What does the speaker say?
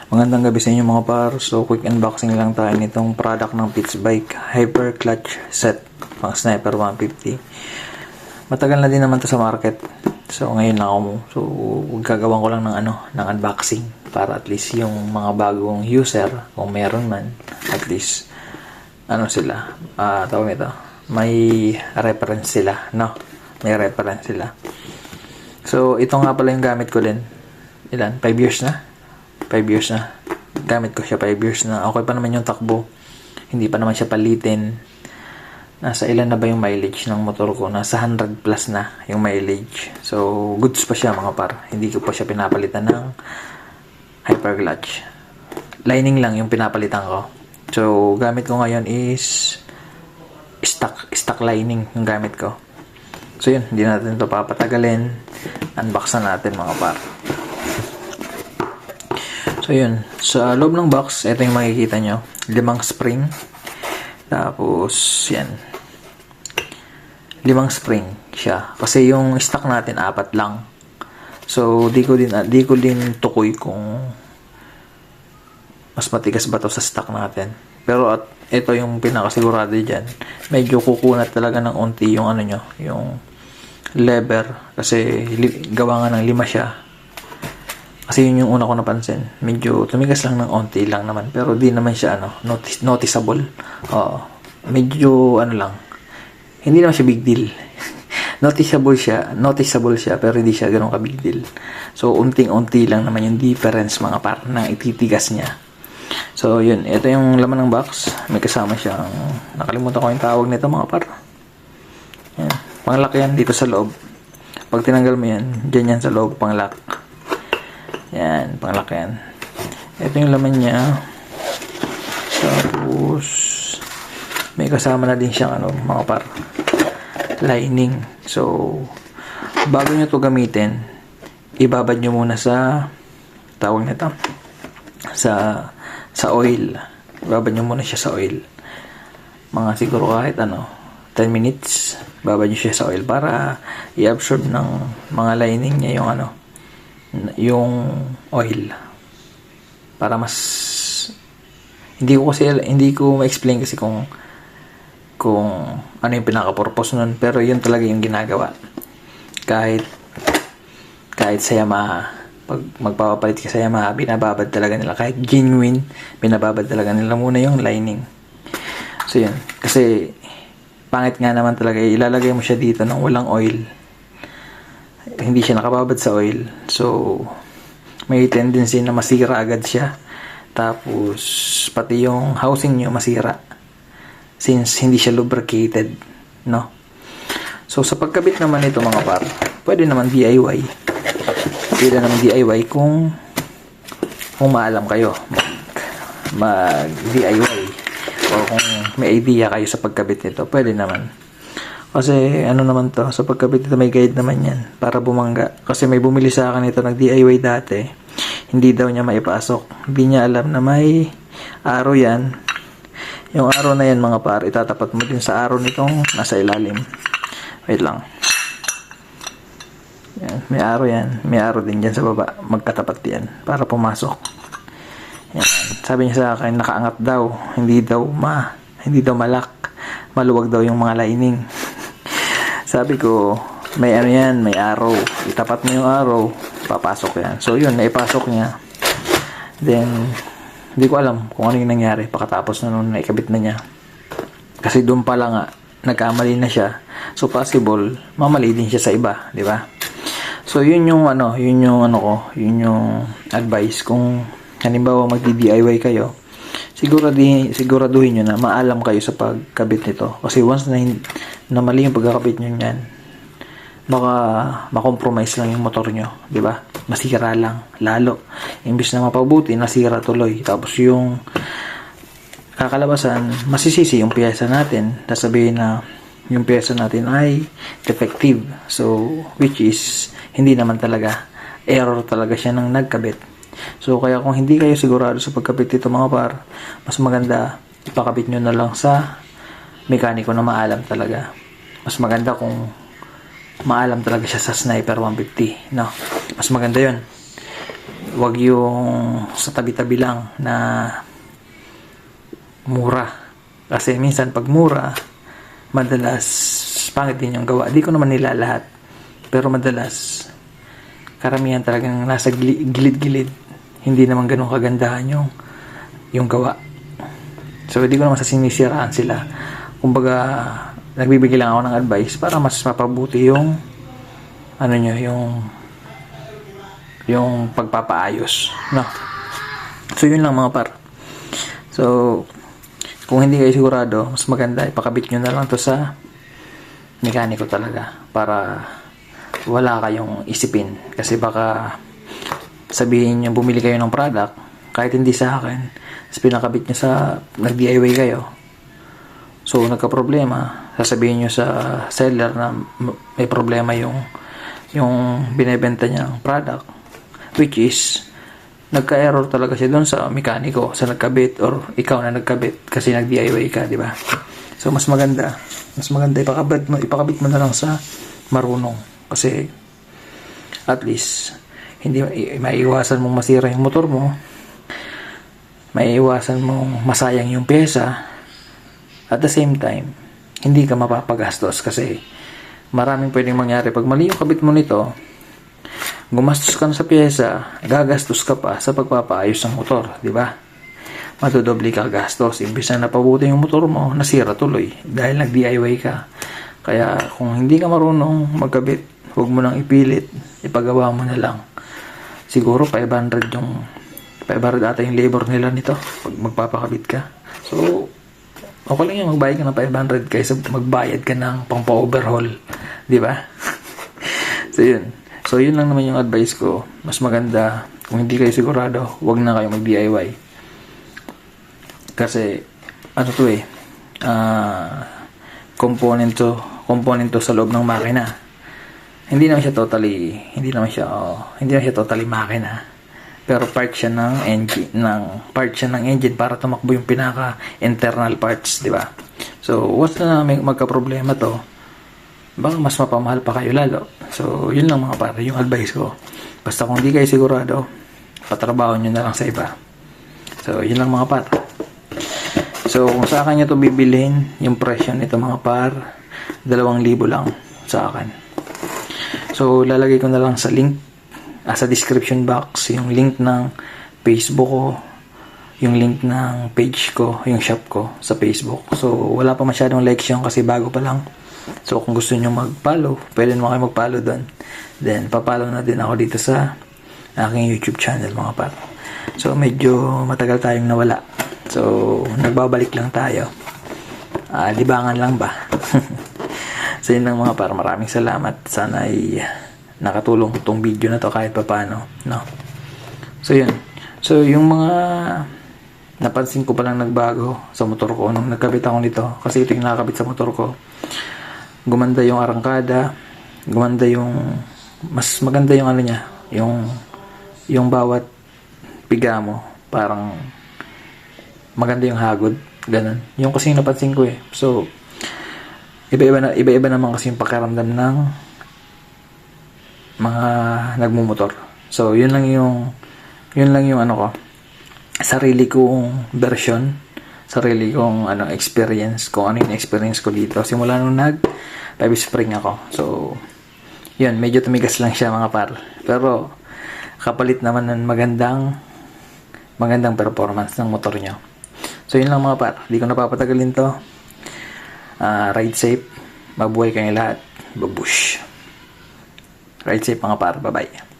Magandang gabi sa inyo mga par. So quick unboxing lang tayo nitong product ng Pitts Bike Hyper Clutch Set pang Sniper 150. Matagal na din naman to sa market. So ngayon lang ako gagawin ko lang ng unboxing para at least yung mga bagong user, kung meron man, at least sila, tawag nito, may reference sila, no? May reference sila. So ito nga pala yung gamit ko din. Ilan? 5 years na? 5 years na. Gamit ko siya 5 years na. Okay pa naman yung takbo. Hindi pa naman siya palitin. Nasa ilan na ba yung mileage ng motor ko? Nasa 100 plus na yung mileage. So, goods pa siya mga par. Hindi ko pa siya pinapalitan ng hyper clutch. Lining lang yung pinapalitan ko. So, gamit ko ngayon is stock lining yung gamit ko. So, yun. Hindi natin ito papatagalin. Unbox na natin mga par. So, yun. Sa loob ng box, ito yung makikita nyo. 5 spring. Tapos, yan. 5 spring siya. Kasi yung stock natin, 4 lang. So, di ko din tukoy kung mas matigas ba to sa stock natin. Pero, ito yung pinakasigurado dyan. Medyo kukunat talaga ng unti yung yung lever. Kasi, gawa nga ng 5 siya. Kasi yun yung una ko napansin. Medyo tumigas lang ng onti lang naman. Pero di naman siya noticeable. Medyo lang. Hindi naman siya big deal. Noticeable siya pero hindi siya ganoon ka big deal. So unting-unti lang naman yung difference mga par ng ititigas niya. So yun, ito yung laman ng box. May kasama siyang, nakalimutan ko yung tawag nito mga par. Yan. Panglock yan dito sa loob. Pag tinanggal mo yan, dyan yan sa loob, panglock. Yan, panglock yan. Ito yung laman niya. Tapos may kasama na din siyang mga par, lining. So bago nyo to gamitin, ibabad nyo muna sa tawag nito, sa oil. Ibabad nyo muna siya sa oil. Mga siguro kahit 10 minutes, babad nyo siya sa oil para i-absorb ng mga lining niya yung oil, para mas hindi ko ma-explain kasi kung ano yung pinaka-purpose nun, pero yun talaga yung ginagawa. Kahit sa Yamaha, pag magpapapalit ka sa Yamaha, binababad talaga nila. Kahit genuine, binababad talaga nila muna yung lining. So yun, kasi pangit nga naman talaga, ilalagay mo siya dito nang walang oil, hindi siya nakababad sa oil. So may tendency na masira agad siya. Tapos pati yung housing nyo masira since hindi siya lubricated, no? So sa pagkabit naman ito mga par, pwede naman DIY. Pwede naman DIY kung maalam kayo mag DIY, o kung may idea kayo sa pagkabit nito, pwede naman. Kasi naman to, sa pagkabit ito may guide naman yan para bumangga. Kasi may bumili sa akin ito, nag-DIY dati, hindi daw niya maipasok. Hindi niya alam na may arrow yan. Yung arrow na yan mga par, itatapat mo din sa arrow nitong nasa ilalim. Wait lang. Yan, may arrow yan. May arrow din dyan sa baba. Magkatapat yan para pumasok. Yan. Sabi niya sa akin, nakaangat daw. Hindi daw malak. Maluwag daw yung mga lining. Sabi ko, may yan, may arrow. Itapat mo yung arrow, papasok yan. So yun, naipasok niya. Then, hindi ko alam kung ano yung nangyari pagkatapos na nung naikabit na niya. Kasi doon pala nga, nagkamali na siya. So possible, mamali din siya sa iba, di ba? So yun yung yun yung advice kung halimbawa magdi-DIY kayo. Siguraduhin nyo na maalam kayo sa pagkabit nito. Kasi once na mali yung pagkakabit nyo yan, baka makompromise lang yung motor nyo, di ba? Masira lang, lalo. Imbis na mapabuti, nasira tuloy. Tapos yung kakalabasan, masisisi yung piyesa natin. Sasabihin na yung piyesa natin ay defective. So, which is, hindi naman talaga. Error talaga siya ng nagkabit. So, kaya kung hindi kayo sigurado sa pagkabit ito mga par, mas maganda ipakabit nyo na lang sa mekaniko na maalam talaga. Mas maganda kung maalam talaga siya sa Sniper 150, no? Mas maganda yun. wag yung sa tabi-tabi lang na mura. Kasi minsan pag mura, madalas pangit din yung gawa. Di ko naman nila lahat. Pero madalas, karamihan talagang nasa gilid-gilid. Hindi naman ganun kagandahan yung gawa. So, hindi ko naman sinisiraan sila. Kumbaga, nagbibigay lang ako ng advice para mas mapabuti yung yung pagpapaayos. No? So, yun lang mga par. So, kung hindi kayo sigurado, mas maganda ipakabit nyo na lang to sa mekaniko talaga para wala kayong isipin. Kasi baka sabihin nyo bumili kayo ng product kahit hindi sa akin, tapos pinakabit nyo sa nag-DIY kayo. So, nagka-problema, sasabihin nyo sa seller na may problema yung binebenta niyang product, which is nagka-error talaga siya doon sa mekaniko, sa nagkabit, or ikaw na nagkabit kasi nag-DIY ka, di ba? So, mas maganda ipakabit mo na lang sa marunong, kasi at least hindi maiiwasan mong masira yung motor mo, maiiwasan mong masayang yung pyesa, at the same time hindi ka mapapagastos kasi maraming pwedeng mangyari pag mali yung kabit mo nito. Gumastos ka na sa pyesa, gagastos ka pa sa pagpapaayos ng motor, di ba? Matudoble ka gastos. Imbis na napabuti yung motor mo, nasira tuloy dahil nag-DIY ka. Kaya kung hindi ka marunong magkabit, huwag mo nang ipilit, ipagawa mo na lang. Siguro 500 ata yung labor nila nito pag magpapakabit ka. So, okay lang yung magbayad ka ng 500 kaysa magbayad ka ng pang-overhaul, di ba? So, yun lang naman yung advice ko. Mas maganda, kung hindi kayo sigurado, huwag na kayo mag-DIY. Kasi, component to sa loob ng makina. Hindi naman siya totally makina. Pero part siya ng engine para tumakbo yung pinaka internal parts, di ba? So, once na magka-problema to, baka mas mapamahal pa kayo lalo. So, yun lang mga pare, yung advice ko. Basta kung di kayo sigurado, patrabaho nyo na lang sa iba. So, yun lang mga pare. So, kung sa akin nyo to bibilhin, yung presyo nito mga par, 2,000 lang sa akin. So, lalagay ko na lang sa link, sa description box, yung link ng Facebook ko, yung link ng page ko, yung shop ko sa Facebook. So, wala pa masyadong likes yun kasi bago pa lang. So, kung gusto nyo mag-follow, pwede naman kayo mag-follow doon. Then, papollow na din ako dito sa aking YouTube channel, mga par. So, medyo matagal tayong nawala. So, nagbabalik lang tayo. Libangan lang ba? So, yun lang mga par. Maraming salamat. Sana ay nakatulong itong video na to kahit pa paano. No? So, yun. So, yung mga napansin ko palang nagbago sa motor ko nung nagkabit ako nito. Kasi ito yung nakakabit sa motor ko. Gumanda yung arangkada, mas maganda yung niya, yung bawat piga mo, parang maganda yung hagod, ganun. Yung kasi yung napansin ko eh. So, iba-iba naman kasi yung pakiramdam ng mga nagmumotor. So, yun lang yung ko, sarili kong version, sarili kong experience, kung ano yung experience ko dito simula nung nag-5 spring ako. So, yun, medyo tumigas lang siya mga par. Pero, kapalit naman ng magandang performance ng motor nyo. So, yun lang mga par. Di ko napapatagalin to. Ride safe. Mabuhay kayong lahat. Babush. Ride safe mga par. Bye-bye.